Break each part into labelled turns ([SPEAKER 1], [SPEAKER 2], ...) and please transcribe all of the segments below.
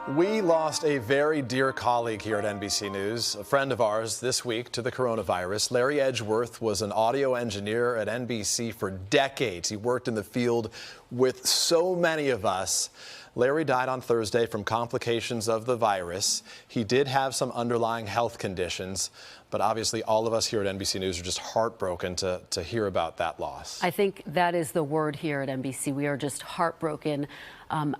[SPEAKER 1] We lost a very dear colleague here at NBC News, a friend of ours this week to the coronavirus. Larry Edgeworth was an audio engineer at NBC for decades. He worked in the field with so many of us. Larry died on Thursday from complications of the virus. He did have some underlying health conditions, but obviously all of us here at NBC News are just heartbroken to hear about that loss.
[SPEAKER 2] I think that is the word here at NBC. We are just heartbroken.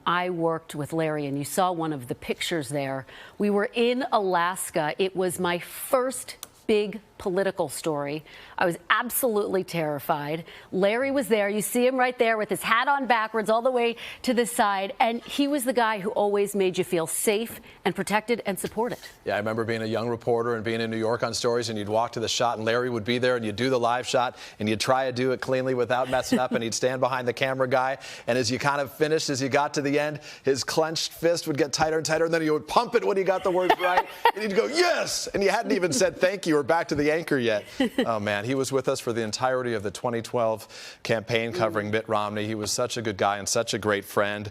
[SPEAKER 2] I worked with Larry, and you saw one of the pictures there. We were in Alaska. It was my first big political story. I was absolutely terrified. Larry was there. You see him right there with his hat on backwards all the way to the side. And he was the guy who always made you feel safe and protected and supported.
[SPEAKER 1] Yeah, I remember being a young reporter and being in New York on stories, and you'd walk to the shot and Larry would be there, and you'd do the live shot and you'd try to do it cleanly without messing up, and he'd stand behind the camera guy. And as you kind of finished, as you got to the end, his clenched fist would get tighter and tighter, and then he would pump it when he got the words right. And he'd go, yes! And you hadn't even said thank you or back to the anchor yet. Oh, man, he was with us for the entirety of the 2012 campaign covering Mitt Romney. He was such a good guy and such a great friend.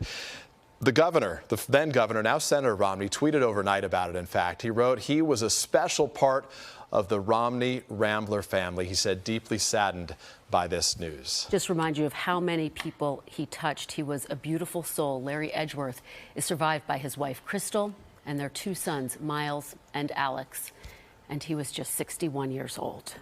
[SPEAKER 1] The governor, the then governor, now Senator Romney, tweeted overnight about it, in fact. He wrote, he was a special part of the Romney Rambler family. He said, deeply saddened by this news.
[SPEAKER 2] Just remind you of how many people he touched. He was a beautiful soul. Larry Edgeworth is survived by his wife, Kristen, and their two sons, Miles and Alex. And he was just 61 years old.